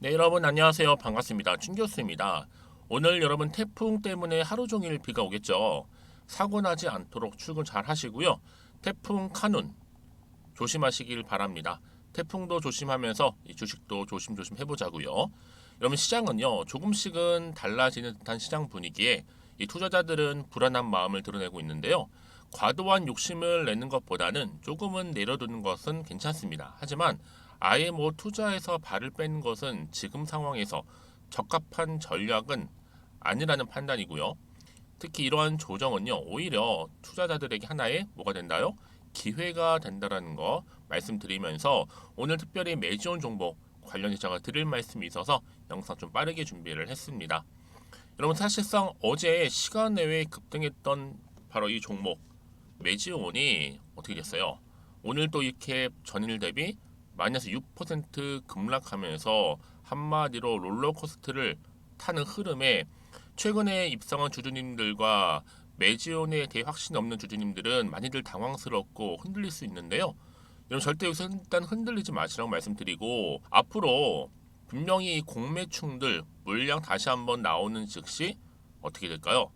네, 여러분 안녕하세요. 반갑습니다. 춘 교수입니다. 오늘 여러분 태풍 때문에 하루 종일 비가 오겠죠. 사고 나지 않도록 출근 잘 하시고요. 태풍 카눈 조심하시길 바랍니다. 태풍도 조심하면서 이 주식도 조심조심 해보자고요. 여러분 시장은요 조금씩은 달라지는 듯한 시장 분위기에 이 투자자들은 불안한 마음을 드러내고 있는데요. 과도한 욕심을 내는 것보다는 조금은 내려두는 것은 괜찮습니다. 하지만 아예 투자에서 발을 빼는 것은 지금 상황에서 적합한 전략은 아니라는 판단이고요. 특히 이러한 조정은요 오히려 투자자들에게 하나의 뭐가 된다요? 기회가 된다라는 거 말씀드리면서 오늘 특별히 매지온 종목 관련해서 제가 드릴 말씀이 있어서 영상 좀 빠르게 준비를 했습니다. 여러분 사실상 어제 시간 내외에 급등했던 바로 이 종목 매지온이 어떻게 됐어요? 오늘 또 이렇게 전일 대비 마이너스 6% 급락하면서 한마디로 롤러코스터를 타는 흐름에 최근에 입성한 주주님들과 매지온에 대해 확신이 없는 주주님들은 많이들 당황스럽고 흔들릴 수 있는데요. 여러분 절대 여기서 일단 흔들리지 마시라고 말씀드리고 앞으로 분명히 이 공매충들 물량 다시 한번 나오는 즉시 어떻게 될까요?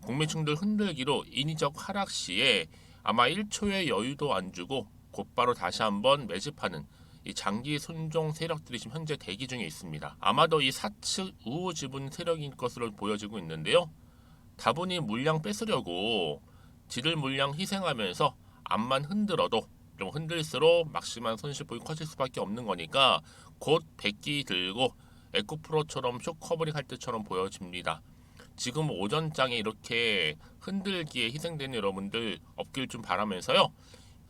공매충들 흔들기로 인위적 하락 시에 아마 1초의 여유도 안 주고 곧바로 다시 한번 매집하는 이 장기 순종 세력들이 지금 현재 대기 중에 있습니다. 아마도 이 사측 우호 지분 세력인 것으로 보여지고 있는데요. 다분히 물량 뺏으려고 지들 물량 희생하면서 앞만 흔들어도 좀 흔들수록 막심한 손실 폭이 커질 수밖에 없는 거니까 곧 백기 들고 에코프로처럼 쇼 커버링 할 때처럼 보여집니다. 지금 오전장에 이렇게 흔들기에 희생되는 여러분들 없길 좀 바라면서요.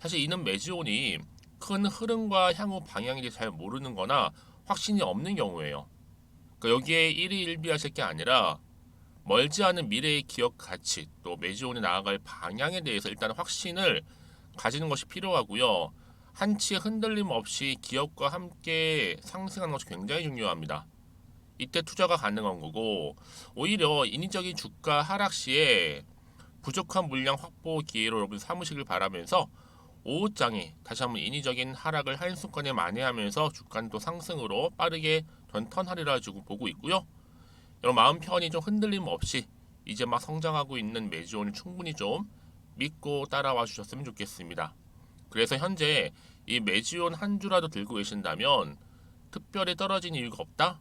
사실 이는 매지온이 큰 흐름과 향후 방향에 대해 잘 모르는 거나 확신이 없는 경우예요. 그러니까 여기에 일희일비하실 게 아니라 멀지 않은 미래의 기업 가치 또 매지온이 나아갈 방향에 대해서 일단 확신을 가지는 것이 필요하고요. 한치의 흔들림 없이 기업과 함께 상승하는 것이 굉장히 중요합니다. 이때 투자가 가능한 거고 오히려 인위적인 주가 하락 시에 부족한 물량 확보 기회로 여러분 삼으시길 바라면서 오후장에 다시 한번 인위적인 하락을 한순간에 만회하면서 주가는 또 상승으로 빠르게 턴하리라 주고 보고 있고요. 여러분 마음 편히 좀 흔들림 없이 이제 막 성장하고 있는 매지온을 충분히 좀 믿고 따라와 주셨으면 좋겠습니다. 그래서 현재 이 매지온 한 주라도 들고 계신다면 특별히 떨어진 이유가 없다?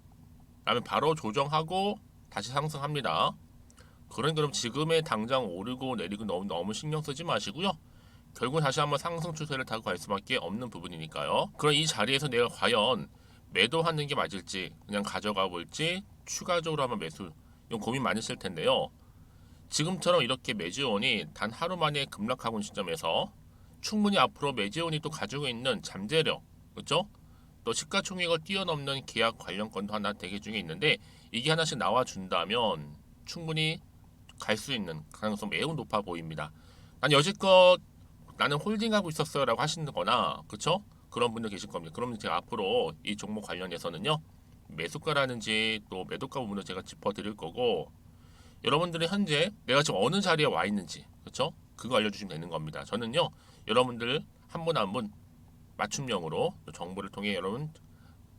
라면 바로 조정하고 다시 상승합니다. 그럼 지금의 당장 오르고 내리고 너무 신경 쓰지 마시고요. 결국 다시 한번 상승 추세를 타고 갈 수밖에 없는 부분이니까요. 그럼 이 자리에서 내가 과연 매도하는 게 맞을지 그냥 가져가 볼지 추가적으로 한번 매수 이건 고민 많으실 텐데요. 지금처럼 이렇게 매지온이 단 하루 만에 급락하고 있는 시점에서 충분히 앞으로 매지온이 또 가지고 있는 잠재력 그렇죠? 또 시가총액을 뛰어넘는 계약 관련건도 하나 대기 중에 있는데 이게 하나씩 나와준다면 충분히 갈 수 있는 가능성 매우 높아 보입니다. 난 여지껏 나는 홀딩하고 있었어요 라고 하시는 거나 그쵸? 그런 분들 계실 겁니다. 그러면 제가 앞으로 이 종목 관련해서는요 매수가라든지 또 매도가 부분을 제가 짚어드릴 거고 여러분들이 현재 내가 지금 어느 자리에 와 있는지 그쵸? 그거 알려주시면 되는 겁니다. 저는요 여러분들 한 분 한 분 맞춤형으로 정보를 통해 여러분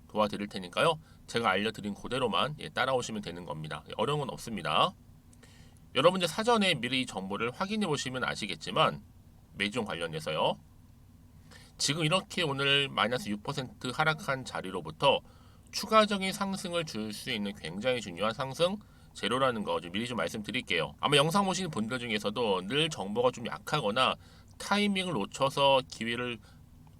도와드릴 테니까요. 제가 알려드린 그대로만 따라오시면 되는 겁니다. 어려운 건 없습니다. 여러분들 사전에 미리 이 정보를 확인해 보시면 아시겠지만 매종 관련해서요. 지금 이렇게 오늘 마이너스 6% 하락한 자리로부터 추가적인 상승을 줄 수 있는 굉장히 중요한 상승 재료라는 거 미리 좀 말씀드릴게요. 아마 영상 보시는 분들 중에서도 늘 정보가 좀 약하거나 타이밍을 놓쳐서 기회를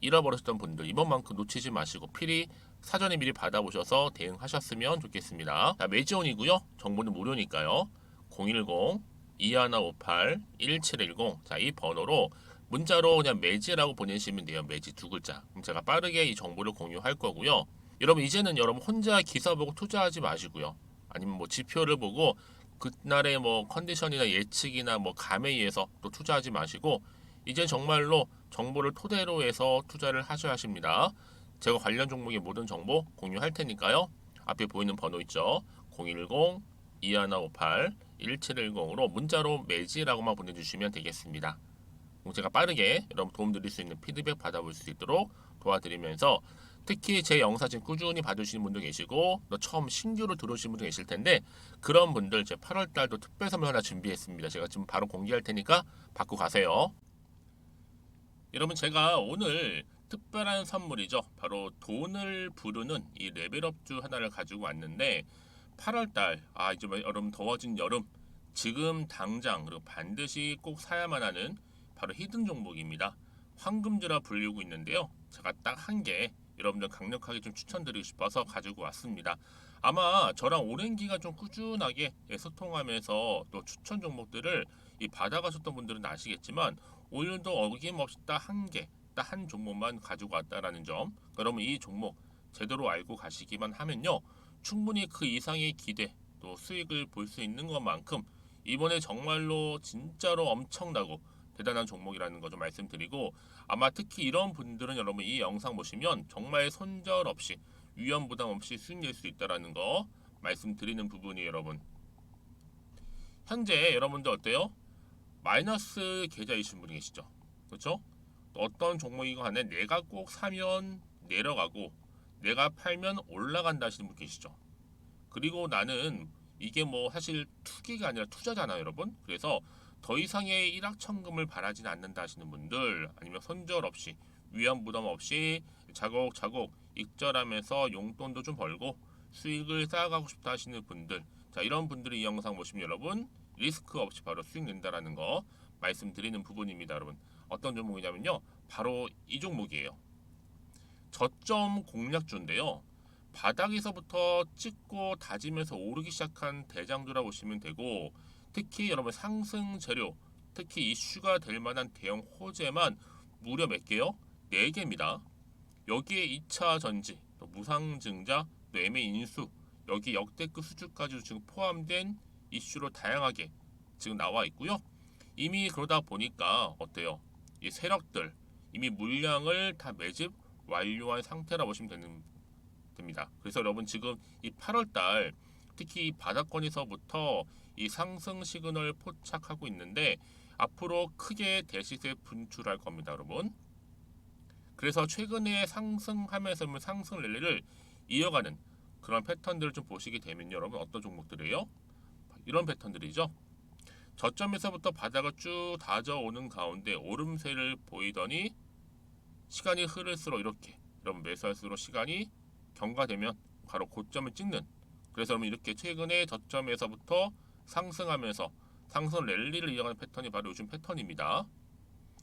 잃어버렸던 분들 이번만큼 놓치지 마시고 필히 사전에 미리 받아보셔서 대응하셨으면 좋겠습니다. 자, 매지온이고요. 정보는 무료니까요. 010-2158-1710 자, 이 번호로 문자로 그냥 매지라고 보내시면 돼요. 매지 두 글자. 그럼 제가 빠르게 이 정보를 공유할 거고요. 여러분 이제는 여러분 혼자 기사 보고 투자하지 마시고요. 아니면 지표를 보고 그날의 컨디션이나 예측이나 감에 의해서 또 투자하지 마시고 이제 정말로 정보를 토대로 해서 투자를 하셔야 하십니다. 제가 관련 종목의 모든 정보 공유할 테니까요. 앞에 보이는 번호 있죠. 010-2158-1710으로 문자로 매지라고만 보내주시면 되겠습니다. 제가 빠르게 여러분 도움드릴 수 있는 피드백 받아볼 수 있도록 도와드리면서 특히 제 영상 지금 꾸준히 봐주시는 분도 계시고 또 처음 신규로 들어오신 분도 계실 텐데 그런 분들 제 8월 달도 특별 선물 하나 준비했습니다. 제가 지금 바로 공개할 테니까 받고 가세요. 여러분 제가 오늘 특별한 선물이죠. 바로 돈을 부르는 이 레벨업주 하나를 가지고 왔는데 8월달 이제 여러분 더워진 여름 지금 당장 그리고 반드시 꼭 사야만 하는 바로 히든 종목입니다. 황금주라 불리고 있는데요. 제가 딱 한 개 여러분들 강력하게 좀 추천드리고 싶어서 가지고 왔습니다. 아마 저랑 오랜 기간 좀 꾸준하게 소통하면서 또 추천 종목들을 받아가셨던 분들은 아시겠지만 오늘도 어김없이 딱 한 개, 딱 한 종목만 가지고 왔다라는 점. 그러면 이 종목 제대로 알고 가시기만 하면요, 충분히 그 이상의 기대 또 수익을 볼 수 있는 것만큼 이번에 정말로 진짜로 엄청나고 대단한 종목이라는 거 좀 말씀드리고, 아마 특히 이런 분들은 여러분 이 영상 보시면 정말 손절 없이 위험 부담 없이 수익 낼 수 있다라는 거 말씀드리는 부분이 여러분. 현재 여러분들 어때요? 마이너스 계좌이신 분이 계시죠? 그렇죠? 어떤 종목이건 간에 내가 꼭 사면 내려가고 내가 팔면 올라간다 하시는 분 계시죠? 그리고 나는 이게 뭐 사실 투기가 아니라 투자잖아요, 여러분. 그래서 더 이상의 일확천금을 바라진 않는다 하시는 분들, 아니면 손절 없이 위험 부담 없이 자곡자곡 익절하면서 용돈도 좀 벌고 수익을 쌓아가고 싶다 하시는 분들, 자 이런 분들이 이 영상 보시면 여러분 리스크 없이 바로 수익 낸다라는 거 말씀드리는 부분입니다. 여러분 어떤 종목이냐면요, 바로 이 종목이에요. 저점 공략주인데요, 바닥에서부터 찍고 다지면서 오르기 시작한 대장주라 보시면 되고, 특히 여러분 상승 재료, 특히 이슈가 될 만한 대형 호재만 무려 몇 개요? 4개입니다. 여기에 2차 전지, 또 무상증자, 또 매매 인수, 여기 역대급 수주까지 지금 포함된 이슈로 다양하게 지금 나와 있고요. 이미 그러다 보니까 어때요? 이 세력들 이미 물량을 다 매집 완료한 상태라 보시면 됩니다. 그래서 여러분 지금 이 8월달 특히 이 바닥권에서부터 이 상승 시그널 포착하고 있는데 앞으로 크게 대시세 분출할 겁니다, 여러분. 그래서 최근에 상승하면서 상승 랠리를 이어가는 그런 패턴들을 좀 보시게 되면 여러분 어떤 종목들이에요? 이런 패턴들이죠. 저점에서부터 바닥을 쭉 다져오는 가운데 오름세를 보이더니 시간이 흐를수록 이렇게 여러분 매수할수록 시간이 경과되면 바로 고점을 찍는, 그래서 여러분 이렇게 최근에 저점에서부터 상승하면서 상승 랠리를 이어가는 패턴이 바로 요즘 패턴입니다.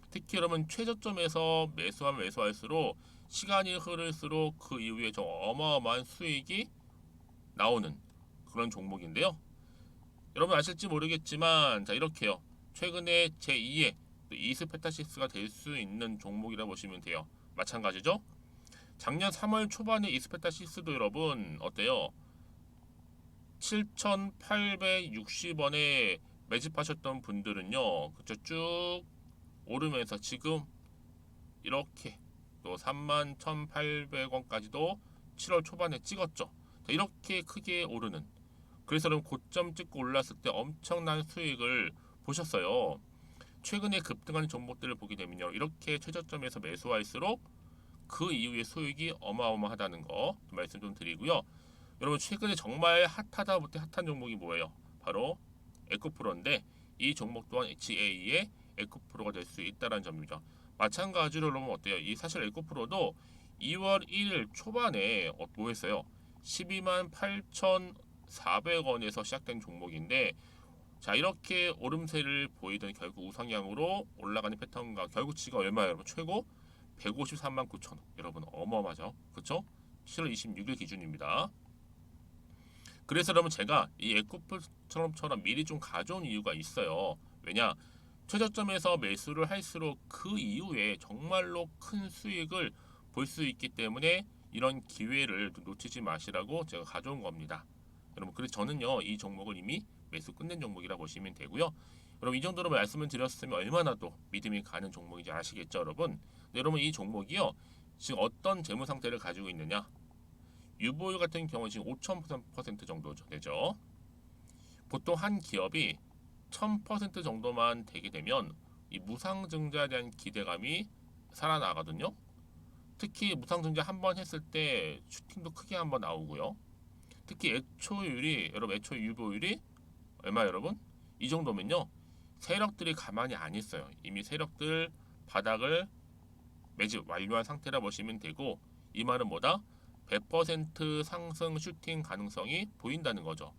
특히 여러분 최저점에서 매수하면 매수할수록 시간이 흐를수록 그 이후에 좀 어마어마한 수익이 나오는 그런 종목인데요. 여러분 아실지 모르겠지만 자 이렇게요, 최근에 제2의 이스페타시스가 될 수 있는 종목이라 보시면 돼요. 마찬가지죠. 작년 3월 초반에 이스페타시스도 여러분 어때요? 7,860원에 매집하셨던 분들은요, 그쵸, 쭉 오르면서 지금 이렇게 또 31,800원까지도 7월 초반에 찍었죠. 이렇게 크게 오르는, 그래서 여러분 고점 찍고 올랐을 때 엄청난 수익을 보셨어요. 최근에 급등하는 종목들을 보게 되면요, 이렇게 최저점에서 매수할수록 그 이후에 수익이 어마어마하다는 거 말씀 좀 드리고요. 여러분 최근에 정말 핫하다 못해 핫한 종목이 뭐예요? 바로 에코프로인데 이 종목 또한 HA의 에코프로가 될 수 있다는 점이죠. 마찬가지로 여러분 어때요? 이 사실 에코프로도 2월 1일 초반에 뭐 했어요? 12만 8,400원에서 시작된 종목인데, 자 이렇게 오름세를 보이던 결국 우상향으로 올라가는 패턴과 결국 지가 얼마예요? 여러분 최고 153만 9천원. 여러분 어마어마하죠, 그렇죠? 7월 26일 기준입니다. 그래서 여러분 제가 이 에코프처럼 미리 좀 가져온 이유가 있어요. 왜냐, 최저점에서 매수를 할수록 그 이후에 정말로 큰 수익을 볼 수 있기 때문에 이런 기회를 놓치지 마시라고 제가 가져온 겁니다. 여러분 그래서 저는요 이 종목을 이미 매수 끝낸 종목이라 보시면 되고요. 여러분 이 정도로 말씀을 드렸으면 얼마나 또 믿음이 가는 종목인지 아시겠죠, 여러분? 네, 여러분 이 종목이요 지금 어떤 재무 상태를 가지고 있느냐? 유보율 같은 경우 지금 5,000% 정도 되죠. 보통 한 기업이 1,000% 정도만 되게 되면 이 무상증자에 대한 기대감이 살아나거든요. 특히 무상증자 한 번 했을 때 슈팅도 크게 한 번 나오고요. 특히 애초율이 여러분 애초 유보율이 얼마 여러분? 이 정도면요. 세력들이 가만히 안 있어요. 이미 세력들 바닥을 매집 완료한 상태라 보시면 되고 이 말은 뭐다? 100% 상승 슈팅 가능성이 보인다는 거죠.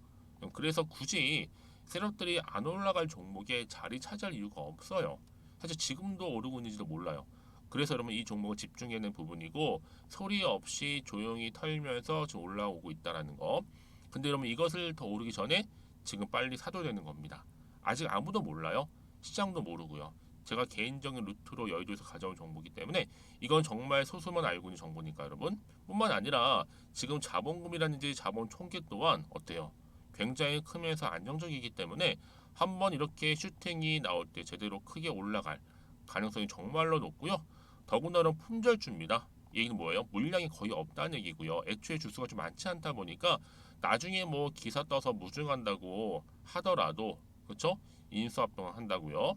그래서 굳이 세력들이 안 올라갈 종목에 자리 차지할 이유가 없어요. 사실 지금도 오르고 있는지도 몰라요. 그래서 여러분 이 종목을 집중해야 하는 부분이고 소리 없이 조용히 털면서 지금 올라오고 있다는 거. 근데 여러분 이것을 더 오르기 전에 지금 빨리 사도 되는 겁니다. 아직 아무도 몰라요. 시장도 모르고요. 제가 개인적인 루트로 여의도에서 가져온 정보이기 때문에 이건 정말 소수만 알고 있는 정보니까 여러분. 뿐만 아니라 지금 자본금이라든지 자본 총계 또한 어때요? 굉장히 크면서 안정적이기 때문에 한번 이렇게 슈팅이 나올 때 제대로 크게 올라갈 가능성이 정말로 높고요. 더군다나 품절주입니다. 이 얘기는 뭐예요? 물량이 거의 없다는 얘기고요. 애초에 주수가 좀 많지 않다 보니까 나중에 뭐 기사 떠서 무증한다고 하더라도 그렇죠? 인수합병 한다고요.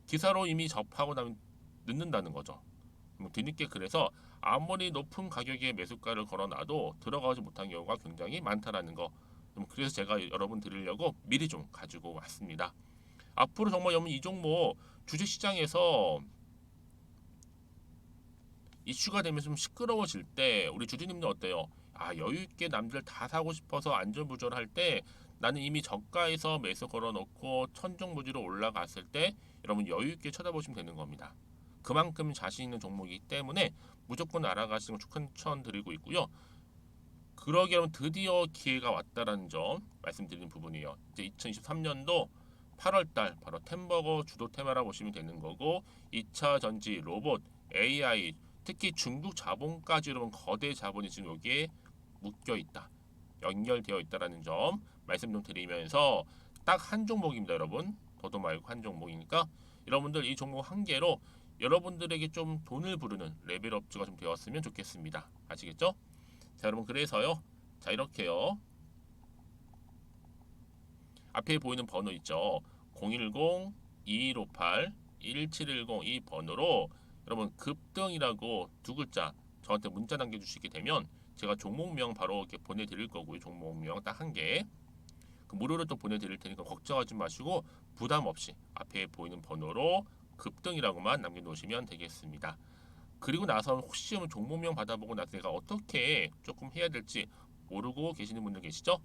기사로 이미 접하고 나면 늦는다는 거죠. 뒤늦게 그래서 아무리 높은 가격에 매수가를 걸어놔도 들어가지 못한 경우가 굉장히 많다라는 거. 그래서 제가 여러분 드리려고 미리 좀 가지고 왔습니다. 앞으로 정말 여러분 이 종목 주식시장에서 이슈가 되면 좀 시끄러워질 때 우리 주주님들 어때요? 아 여유 있게 남들 다 사고 싶어서 안전부절할 때 나는 이미 저가에서 매수 걸어놓고 천정부지로 올라갔을 때 여러분 여유 있게 쳐다보시면 되는 겁니다. 그만큼 자신 있는 종목이기 때문에 무조건 알아가시는 걸 추천드리고 있고요. 그러기 여러분 드디어 기회가 왔다라는 점 말씀드리는 부분이에요. 이제 2023년도 8월달 바로 템버거 주도 테마라 보시면 되는 거고 2차 전지, 로봇, AI 특히 중국 자본까지 여러분 거대 자본이 지금 여기에 묶여 있다. 연결되어 있다라는 점 말씀 좀 드리면서 딱 한 종목입니다, 여러분. 더도 말고 한 종목이니까 여러분들 이 종목 한 개로 여러분들에게 좀 돈을 부르는 레벨업주가 좀 되었으면 좋겠습니다. 아시겠죠? 자, 여러분 그래서요. 자, 이렇게요. 앞에 보이는 번호 있죠. 010-2158-1710 이 번호로 여러분 급등이라고 두 글자 저한테 문자 남겨주시게 되면 제가 종목명 바로 이렇게 보내드릴 거고요. 종목명 딱 한 개. 그 무료로 또 보내드릴 테니까 걱정하지 마시고 부담 없이 앞에 보이는 번호로 급등이라고만 남겨놓으시면 되겠습니다. 그리고 나서 혹시 종목명 받아보고 나서 내가 어떻게 조금 해야 될지 모르고 계시는 분들 계시죠?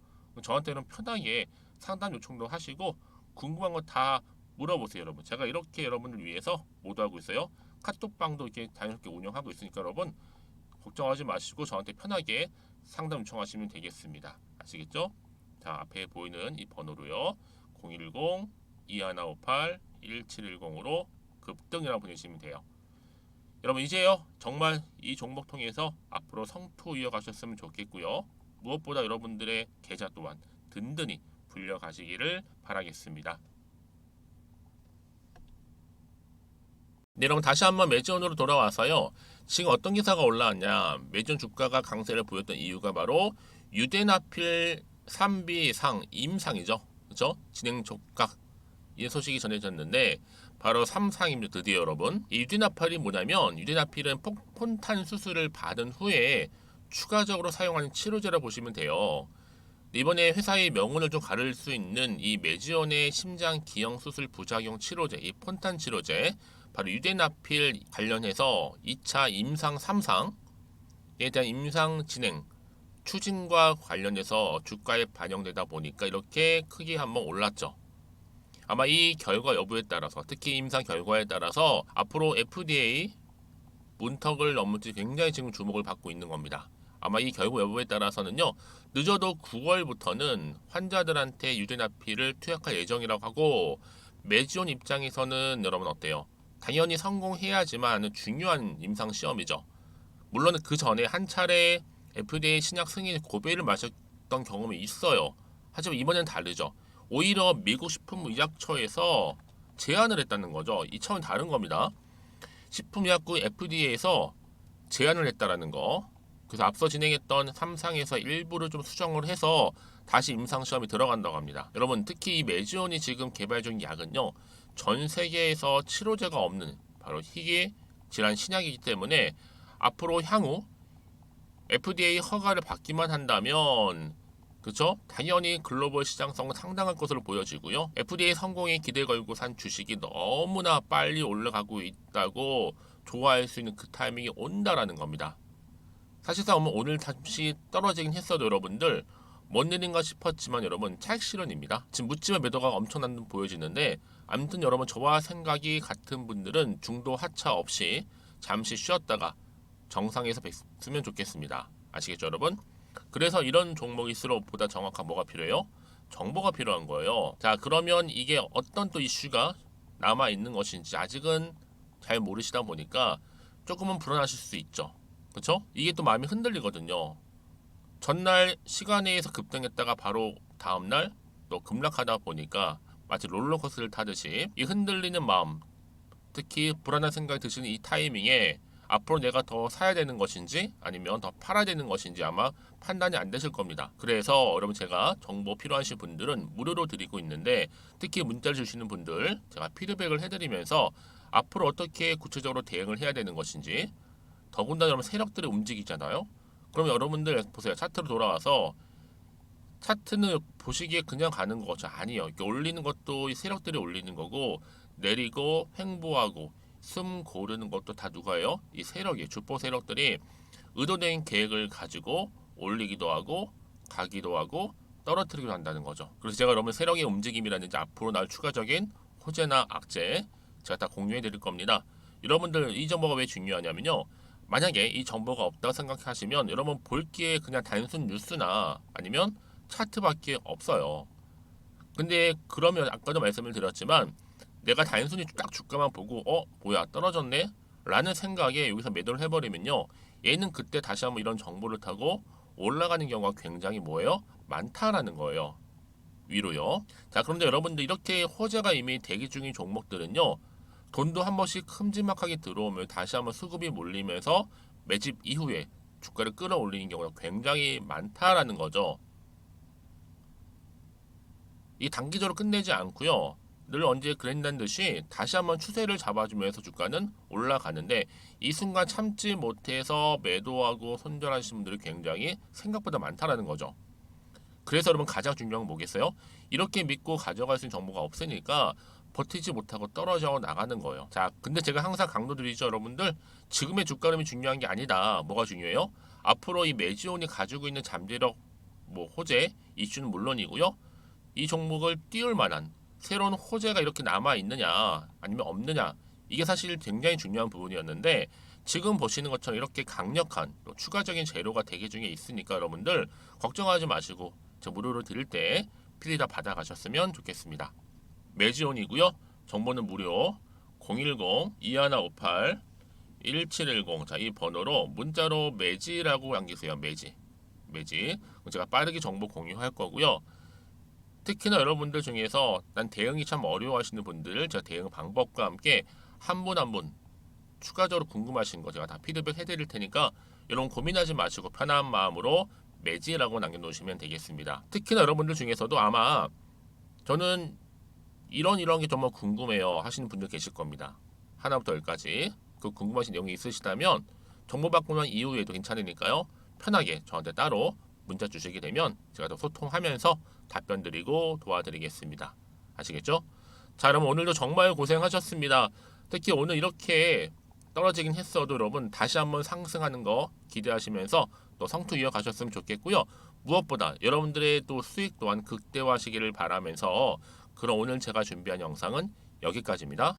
저한테는 편하게 상담 요청도 하시고 궁금한 거 다 물어보세요, 여러분. 제가 이렇게 여러분을 위해서 모두하고 있어요. 카톡방도 이렇게 자연스럽게 운영하고 있으니까 여러분 걱정하지 마시고 저한테 편하게 상담 요청하시면 되겠습니다. 아시겠죠? 자, 앞에 보이는 이 번호로요. 010-2158-1710으로 급등이라고 보내시면 돼요. 여러분 이제요 정말 이 종목 통해서 앞으로 성투 이어가셨으면 좋겠고요. 무엇보다 여러분들의 계좌 또한 든든히 불려가시기를 바라겠습니다. 네, 여러분 다시 한번 매지원으로 돌아와서요. 지금 어떤 기사가 올라왔냐? 매지원 주가가 강세를 보였던 이유가 바로 유대나필 3비상 임상이죠. 그렇죠? 진행 촉각 이 소식이 전해졌는데 바로 3상입니다. 드디어 여러분. 이 유대나필이 뭐냐면 유대나필은 폰탄 수술을 받은 후에 추가적으로 사용하는 치료제라 보시면 돼요. 이번에 회사의 명운을 좀 가를 수 있는 이 매지온의 심장 기형 수술 부작용 치료제, 이 폰탄 치료제, 바로 유대나필 관련해서 2차 임상 3상에 대한 임상 진행 추진과 관련해서 주가에 반영되다 보니까 이렇게 크게 한번 올랐죠. 아마 이 결과 여부에 따라서 특히 임상 결과에 따라서 앞으로 FDA 문턱을 넘을지 굉장히 지금 주목을 받고 있는 겁니다. 아마 이 결과 여부에 따라서는요. 늦어도 9월부터는 환자들한테 유대나필을 투약할 예정이라고 하고 매지온 입장에서는 여러분 어때요? 당연히 성공해야지만 중요한 임상 시험이죠. 물론 그 전에 한 차례 FDA 신약 승인 고배를 마셨던 경험이 있어요. 하지만 이번엔 다르죠. 오히려 미국 식품의약처에서 제안을 했다는 거죠. 이 차원 다른 겁니다. 식품의약국 FDA에서 제안을 했다라는 거. 그래서 앞서 진행했던 3상에서 일부를 좀 수정을 해서 다시 임상시험이 들어간다고 합니다. 여러분 특히 이 매지온이 지금 개발 중인 약은요. 전 세계에서 치료제가 없는 바로 희귀 질환 신약이기 때문에 앞으로 향후 FDA 허가를 받기만 한다면 그쵸? 당연히 글로벌 시장성은 상당할 것으로 보여지고요. FDA 성공에 기대 걸고 산 주식이 너무나 빨리 올라가고 있다고 좋아할 수 있는 그 타이밍이 온다라는 겁니다. 사실상 오늘 잠시 떨어지긴 했어도 여러분들 뭔 일인가 싶었지만 여러분 차익 실현입니다. 지금 묻지마 매도가 엄청난 듯 보여지는데 아무튼 여러분 저와 생각이 같은 분들은 중도 하차 없이 잠시 쉬었다가 정상에서 뵀으면 좋겠습니다. 아시겠죠 여러분? 그래서 이런 종목일수록 보다 정확한 뭐가 필요해요? 정보가 필요한 거예요. 자 그러면 이게 어떤 또 이슈가 남아 있는 것인지 아직은 잘 모르시다 보니까 조금은 불안하실 수 있죠. 그렇죠? 이게 또 마음이 흔들리거든요. 전날 시간에서 급등했다가 바로 다음날 또 급락하다 보니까 마치 롤러코스터를 타듯이 이 흔들리는 마음, 특히 불안한 생각이 드시는 이 타이밍에 앞으로 내가 더 사야 되는 것인지 아니면 더 팔아야 되는 것인지 아마 판단이 안 되실 겁니다. 그래서 여러분 제가 정보 필요하신 분들은 무료로 드리고 있는데 특히 문자를 주시는 분들 제가 피드백을 해드리면서 앞으로 어떻게 구체적으로 대응을 해야 되는 것인지 더군다나 여러분 세력들이 움직이잖아요. 그럼 여러분들 보세요. 차트로 돌아와서 차트는 보시기에 그냥 가는 거죠. 아니요. 이렇게 올리는 것도 이 세력들이 올리는 거고 내리고 횡보하고 숨 고르는 것도 다 누가요? 이 세력이 주포 세력들이 의도된 계획을 가지고 올리기도 하고 가기도 하고 떨어뜨리기도 한다는 거죠. 그래서 제가 여러분 세력의 움직임이라든지 앞으로 나올 추가적인 호재나 악재 제가 다 공유해 드릴 겁니다. 여러분들 이 정보가 왜 중요하냐면요. 만약에 이 정보가 없다고 생각하시면 여러분 볼기에 그냥 단순 뉴스나 아니면 차트밖에 없어요. 근데 그러면 아까도 말씀을 드렸지만 내가 단순히 딱 주가만 보고 뭐야 떨어졌네? 라는 생각에 여기서 매도를 해버리면요. 얘는 그때 다시 한번 이런 정보를 타고 올라가는 경우가 굉장히 뭐예요? 많다라는 거예요. 위로요. 자 그런데 여러분들 이렇게 호재가 이미 대기 중인 종목들은요. 돈도 한 번씩 큼지막하게 들어오면 다시 한번 수급이 몰리면서 매집 이후에 주가를 끌어올리는 경우가 굉장히 많다라는 거죠. 이 단기적으로 끝내지 않고요. 늘 언제 그랬다는 듯이 다시 한번 추세를 잡아주면서 주가는 올라가는데 이 순간 참지 못해서 매도하고 손절하시는 분들이 굉장히 생각보다 많다라는 거죠. 그래서 여러분 가장 중요한 건 뭐겠어요? 이렇게 믿고 가져갈 수 있는 정보가 없으니까 버티지 못하고 떨어져 나가는 거예요. 자, 근데 제가 항상 강조드리죠, 여러분들. 지금의 주가 흐름이 중요한 게 아니다. 뭐가 중요해요? 앞으로 이 매지온이 가지고 있는 잠재력, 호재, 이슈는 물론이고요. 이 종목을 띄울 만한 새로운 호재가 이렇게 남아 있느냐, 아니면 없느냐. 이게 사실 굉장히 중요한 부분이었는데 지금 보시는 것처럼 이렇게 강력한 또 추가적인 재료가 대기 중에 있으니까 여러분들 걱정하지 마시고 저 무료로 드릴 때 필히 다 받아가셨으면 좋겠습니다. 매지온이고요. 정보는 무료 010-2158-1710 자, 이 번호로 문자로 매지라고 남기세요. 매지. 제가 빠르게 정보 공유할 거고요. 특히나 여러분들 중에서 난 대응이 참 어려워하시는 분들 제가 대응 방법과 함께 한 분 한 분 추가적으로 궁금하신 거 제가 다 피드백 해드릴 테니까 여러분 고민하지 마시고 편한 마음으로 매지라고 남겨놓으시면 되겠습니다. 특히나 여러분들 중에서도 아마 저는 이런 게 정말 궁금해요 하시는 분들 계실 겁니다. 하나부터 열까지 그 궁금하신 내용이 있으시다면 정보 받고 난 이후에도 괜찮으니까요. 편하게 저한테 따로 문자 주시게 되면 제가 더 소통하면서 답변 드리고 도와드리겠습니다. 아시겠죠? 자, 여러분 오늘도 정말 고생하셨습니다. 특히 오늘 이렇게 떨어지긴 했어도 여러분 다시 한번 상승하는 거 기대하시면서 또 성투 이어가셨으면 좋겠고요. 무엇보다 여러분들의 또 수익 또한 극대화하시기를 바라면서 그럼 오늘 제가 준비한 영상은 여기까지입니다.